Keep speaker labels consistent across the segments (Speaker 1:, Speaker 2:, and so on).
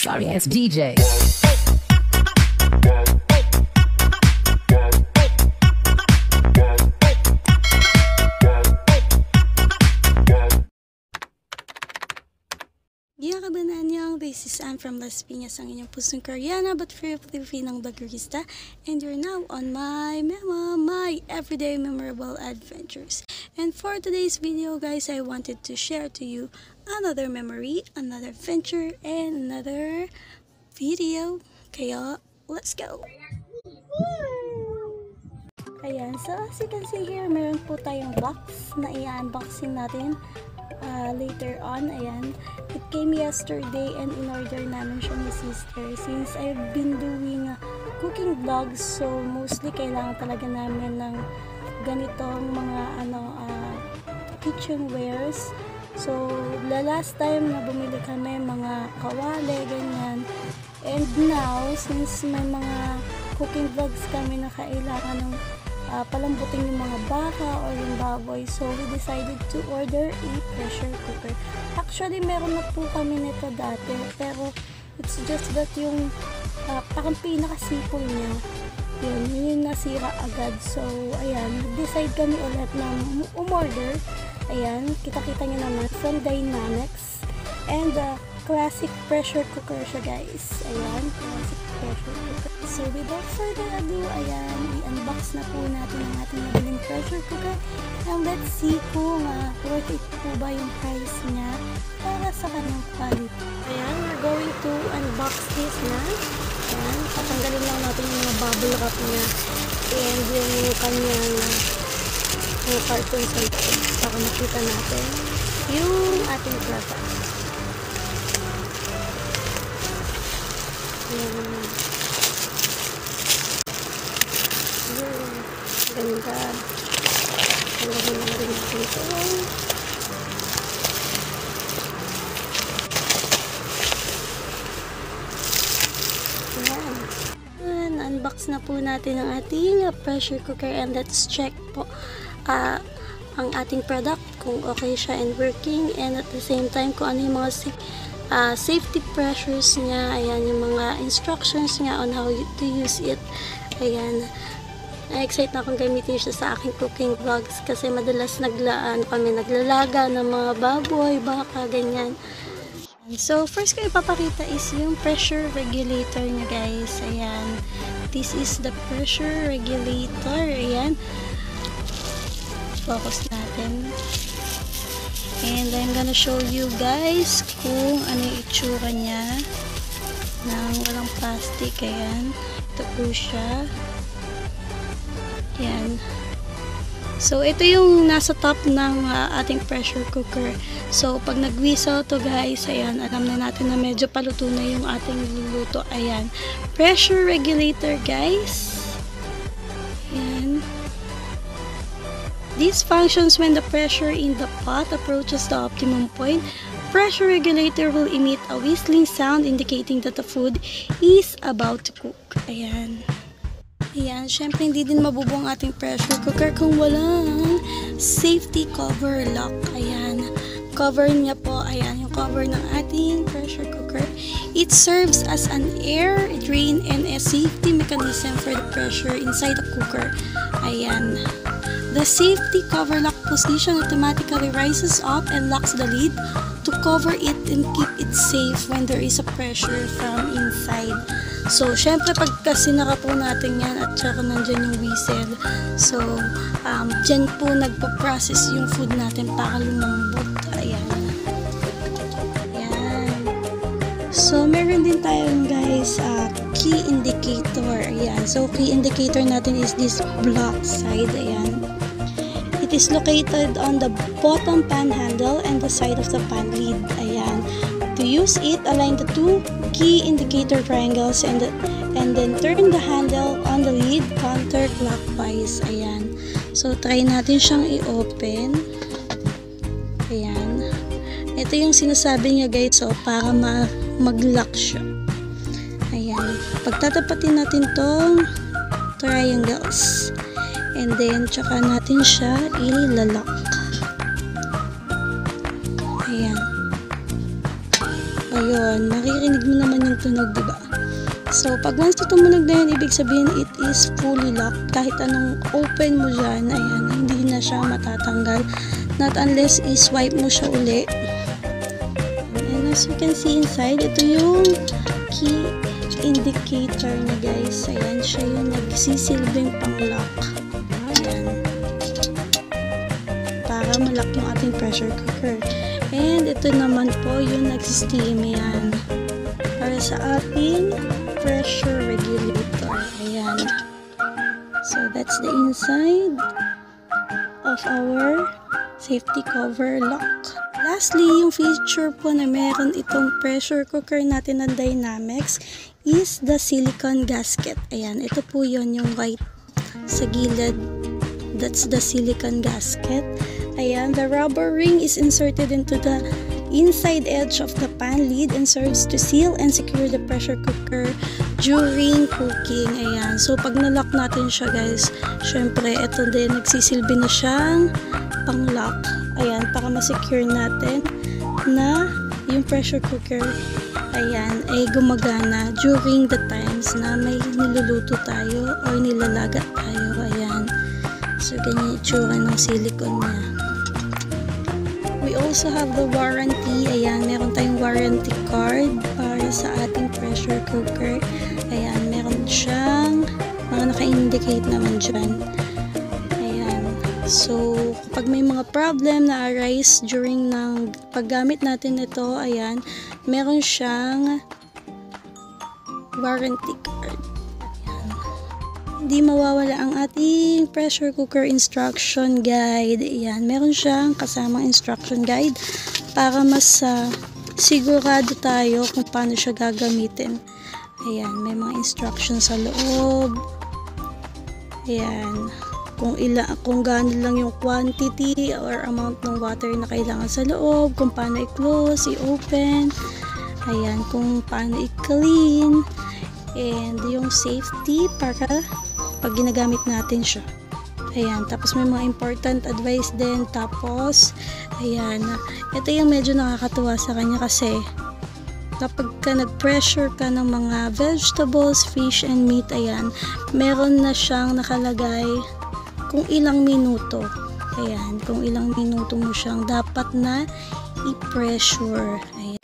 Speaker 1: Sorry ass DJ.
Speaker 2: Kabananyang, this is Anne from Las Piñas, ang inyong pusong Koreana but free Filipinong vloggerista, and you're now on my everyday memorable adventures. And for today's video, guys, I wanted to share to you another memory, another adventure, and another video. Kaya, let's go! Ayan, so as you can see here, meron po tayong box na i-unboxing natin later on. Ayan, it came yesterday and in-order namin siya ni sister. Since I've been doing cooking vlogs, so mostly kailangan talaga namin ng ganitong mga kitchenwares. So the last time na bumili kami mga kawali, ganyan. And now, since may mga cooking vlogs kami na kailangan ng palambutin yung mga baka or yung baboy, so we decided to order a pressure cooker. Actually, meron na po kami nito dati, pero it's just that yung parang pinaka-simple niya, yun nasira agad. So ayan, decide kami ulit na umorder. Ayan, kita-kita nyo naman from Dynamics, and classic pressure cooker siya, guys. Ayan, classic pressure cooker. So without further ado, ayan, i-unbox na po natin ang ating nabiling pressure cooker, and let's see kung worth it po ba yung price niya para sa kanyang quality. Ayan, we're going to unbox this na. Ayan, tatanggalin lang natin yung mga bubble wrap niya and yung kanyang carton sa loob para makita natin yung ating product. Ayan. Ganda. Tanggalin lang din natin ito. Ayan. Unbox na po natin ang ating pressure cooker, and let's check po ang ating product kung okay siya and working, and at the same time kung ano yung mga safety pressures niya. Ayan, yung mga instructions niya on how to use it. Ayan, na-excite na akong gamitin siya sa aking cooking vlogs kasi madalas naglalaga ng mga baboy, baka, ganyan. So first ko ipapakita is yung pressure regulator niya, guys. Ayan, this is the pressure regulator. Ayan, focus natin. And I'm gonna show you guys kung ano yung itsura niya nang walang plastic. Ayan, ito po siya. Ayan. So ito yung nasa top ng ating pressure cooker. So pag nag-whistle to, guys, ayan, alam na natin na medyo paluto na yung ating niluluto. Ayan, pressure regulator, guys. Ayan. This functions when the pressure in the pot approaches the optimum point. Pressure regulator will emit a whistling sound indicating that the food is about to cook. Ayan. Ayan, syempre hindi din mabubuo ang ating pressure cooker kung walang safety cover lock. Ayan, cover niya po, ayan, yung cover ng ating pressure cooker. It serves as an air drain and a safety mechanism for the pressure inside the cooker. Ayan. The safety cover lock position automatically rises up and locks the lid to cover it and keep it safe when there is a pressure from inside. So, syempre pagka sinara po natin yan at saka nandyan yung whistle, so, dyan po nagpo-process yung food natin para lumambot. Ayan. Ayan. So, meron din tayong, guys, key indicator. Ayan. So, key indicator natin is this block side. Ayan. It is located on the bottom pan handle and the side of the pan lid. Ayan. To use it, align the two key indicator triangles and then turn the handle on the lid counterclockwise. Ayan. So, try natin siyang i-open. Ayan. Ito yung sinasabi niya, guys, so, para mag-lock siya. Ayan. Pagtatapatin natin tong triangles. And then, tsaka natin siya ilalak. Ayan. yun, maririnig mo naman yung tunog, diba? So, pag once na tumunog na yun, ibig sabihin it is fully locked. Kahit anong open mo dyan, ayan, hindi na siya matatanggal. Not unless i-swipe mo siya uli. And as you can see inside, ito yung key indicator na guys. Ayan, siya yung nagsisilbing pang-lock. Ayan. Para malak yung ating pressure cooker. And ito naman po yung nag-steam. Ayan. Para sa ating pressure regulator. Ayan. So, that's the inside of our safety cover lock. Lastly, yung feature po na meron itong pressure cooker natin ng Dynamix is the silicone gasket. Ayan, ito po yon yung white sa gilid. That's the silicone gasket. Ayan, the rubber ring is inserted into the inside edge of the pan lid and serves to seal and secure the pressure cooker during cooking. Ayan. So, pag nalock natin siya, guys, syempre, ito din, nagsisilbi na siyang pang-lock. Ayan, para ma-secure natin na yung pressure cooker, ayan, ay gumagana during the times na may niluluto tayo or nilalaga tayo. Ayan. So, ganyan yung itsura ng silicone niya. We also have the warranty. Ayan, meron tayong warranty card para sa ating pressure cooker. Ayan, meron siyang mga naka-indicate naman dyan. Ayan. So, kapag may mga problem na arise during ng paggamit natin ito, ayan, meron siyang warranty card. Hindi mawawala ang ating pressure cooker instruction guide. Ayan, meron siyang kasamang instruction guide para mas sigurado tayo kung paano siya gagamitin. Ayan, may mga instructions sa loob. Ayan, kung gaano lang yung quantity or amount ng water na kailangan sa loob, kung paano i-close, i-open. Ayan, kung paano i-clean. And yung safety para pag ginagamit natin siya. Ayan, tapos may mga important advice din. Tapos, ayan, ito yung medyo nakakatuwa sa kanya kasi kapag ka nag-pressure ka ng mga vegetables, fish, and meat, ayan, meron na siyang nakalagay kung ilang minuto. Ayan, kung ilang minuto mo siyang dapat na i-pressure. Ayan.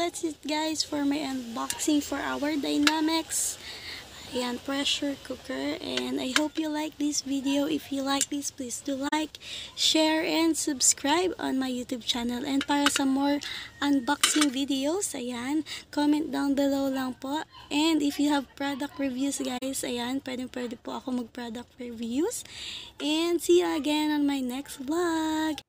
Speaker 2: that's it guys for my unboxing for our Dynamics ayan, pressure cooker. And I hope you like this video. If you like this, please do like, share, and subscribe on my YouTube channel. And para sa more unboxing videos, ayan, comment down below lang po. And if you have product reviews guys, ayan, pwede po ako mag product reviews. And see you again on my next vlog.